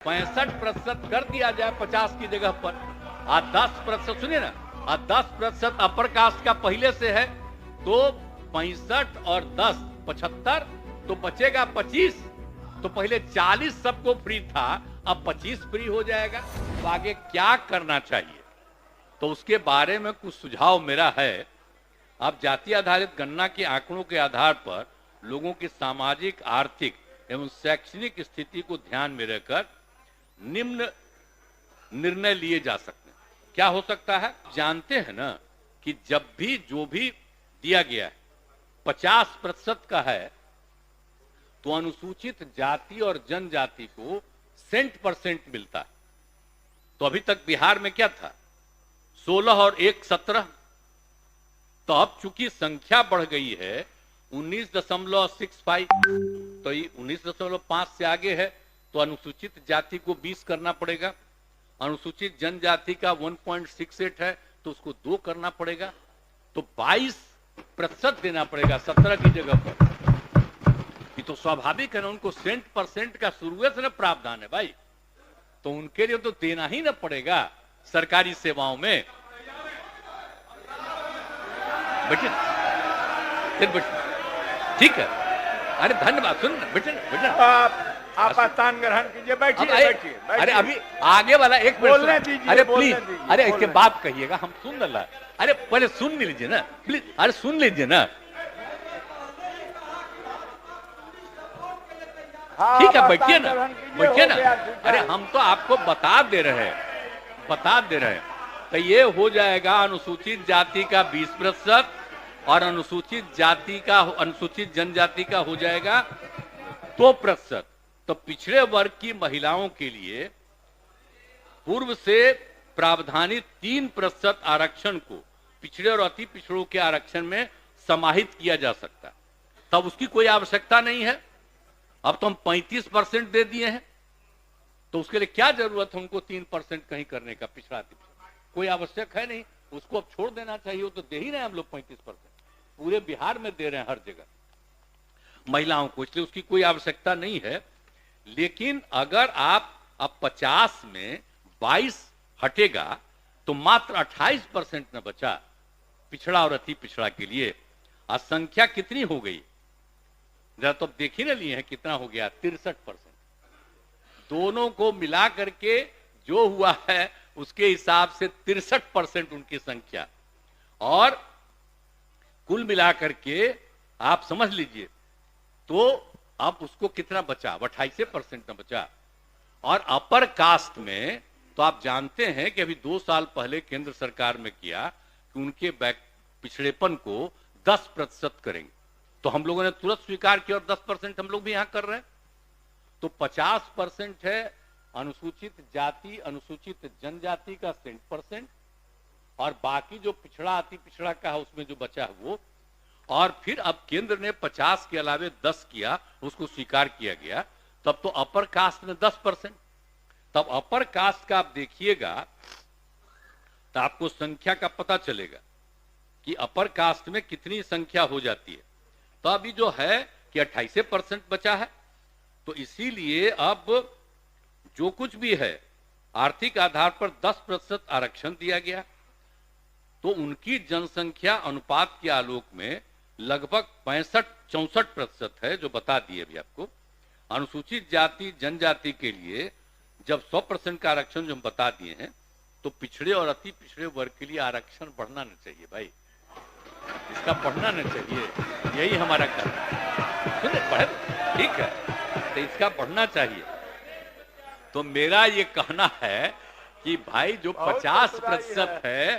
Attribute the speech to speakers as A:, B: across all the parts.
A: 65% कर दिया जाए 50 की जगह पर, और 10%, सुनिए ना, और 10% अपर कास्ट का पहले से है, तो 65 और 10 75, तो बचेगा 25। तो पहले 40 सबको फ्री था, अब 25 फ्री हो जाएगा। तो आगे क्या करना चाहिए, तो उसके बारे में कुछ सुझाव मेरा है। आप जाति आधारित गणना के आंकड़ों के आधार पर लोगों की सामाजिक, आर्थिक एवं शैक्षणिक स्थिति को ध्यान में रखकर निम्न निर्णय लिए जा सकते हैं। क्या हो सकता है? जानते हैं ना कि जब भी जो भी दिया गया है 50% का है, तो अनुसूचित जाति और जनजाति को सेंट% मिलता है। तो अभी तक बिहार में क्या था? 16 और 1 17। तो अब चूंकि संख्या बढ़ गई है 19.65, तो ये 19.5 से आगे है, तो अनुसूचित जाति को 20 करना पड़ेगा। अनुसूचित जनजाति का 1.68 है, तो उसको 2 करना पड़ेगा, तो 22% देना पड़ेगा 17 की जगह पर। ये तो स्वाभाविक है ना, उनको सेंट% का शुरुआत से ना प्रावधान है भाई, तो उनके लिए तो देना ही ना पड़ेगा सरकारी सेवाओं में। बेटे ठीक है, अरे धन्यवाद। सुन बेटे,
B: आप स्थान ग्रहण कीजिए, बैठिए बैठिए।
A: अरे अभी आगे वाला एक
B: बोलने दीजिए,
A: अरे प्लीज, अरे इसके बाद कहिएगा, हम सुन रहा है। अरे पहले सुन लीजिए ना प्लीज, अरे सुन लीजिए ना। ठीक है, बैठिए ना, बैठिए ना। अरे हम तो आपको बता दे रहे हैं। तो ये हो जाएगा अनुसूचित जाति का 20% और अनुसूचित जनजाति का हो जाएगा 2%। तो पिछड़े वर्ग की महिलाओं के लिए पूर्व से प्रावधानित 3% आरक्षण को पिछड़े और अति पिछड़ों के आरक्षण में समाहित किया जा सकता है। तब उसकी कोई आवश्यकता नहीं है। अब तो हम 35% दे दिए हैं, तो उसके लिए क्या जरूरत है उनको 3% कहीं करने का? पिछड़ा कोई आवश्यक है नहीं, उसको अब छोड़ देना चाहिए। वो तो दे ही रहे हैं हम लोग 35%, पूरे बिहार में दे रहे हैं हर जगह महिलाओं को, इसलिए उसकी कोई आवश्यकता नहीं है। लेकिन अगर आप अब 50 में 22 हटेगा, तो मात्र 28% न बचा पिछड़ा और अति पिछड़ा के लिए। और संख्या कितनी हो गई जरा तो देख ही ना लिए हैं, कितना हो गया? 63%। दोनों को मिला करके जो हुआ है उसके हिसाब से 63% उनकी संख्या, और कुल मिलाकर के आप समझ लीजिए तो अब उसको कितना बचा? 28% न बचा। और अपर कास्ट में तो आप जानते हैं कि अभी 2 साल पहले केंद्र सरकार में किया कि उनके पिछड़ेपन को 10% करेंगे, तो हम लोगों ने तुरंत स्वीकार किया और 10% हम लोग भी यहां कर रहे हैं। तो 50% है अनुसूचित जाति, अनुसूचित जनजाति का सेंट%, और बाकी जो पिछड़ा अति पिछड़ा का है उसमें जो बचा है वो। और फिर अब केंद्र ने 50 के अलावे 10 किया, उसको स्वीकार किया गया। तब तो अपर कास्ट में 10%। तब अपर कास्ट का आप देखिएगा तो आपको संख्या का पता चलेगा कि अपर कास्ट में कितनी संख्या हो जाती है। तो अभी जो है कि 28% बचा है, तो इसीलिए अब जो कुछ भी है आर्थिक आधार पर 10% आरक्षण दिया गया, तो उनकी जनसंख्या अनुपात के आलोक में लगभग 64% है, जो बता दिए अभी आपको। अनुसूचित जाति जनजाति के लिए जब 100% का आरक्षण जो हम बता दिए हैं, तो पिछड़े और अति पिछड़े वर्ग के लिए आरक्षण बढ़ना नहीं चाहिए भाई, इसका बढ़ना नहीं चाहिए, यही हमारा कहना। सुने बढ़े, ठीक है, तो इसका बढ़ना चाहिए। तो मेरा ये कहना है कि भाई जो 50% है,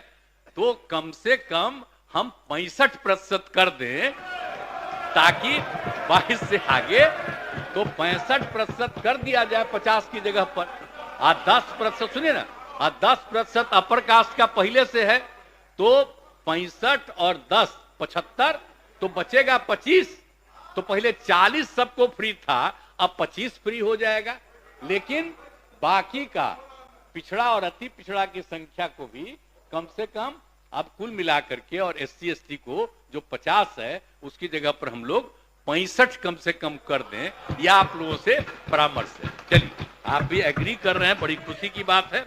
A: तो कम से कम हम 65% कर दें, ताकि 22 से आगे तो 65% कर दिया जाए 50 की जगह पर। और 10%, सुनिए ना, और 10% अपर कास्ट का पहले से है, तो 65 और 10 75, तो बचेगा 25। तो पहले 40 सबको फ्री था, अब 25 फ्री हो जाएगा। लेकिन बाकी का पिछड़ा और अति पिछड़ा की संख्या को भी कम से कम अब कुल मिलाकर के, और SC ST को जो 50 है उसकी जगह पर हम लोग 65 कम से कम कर दें, या आप लोगों से परामर्श है। चलिए। आप भी एग्री कर रहे हैं, बड़ी खुशी की बात है।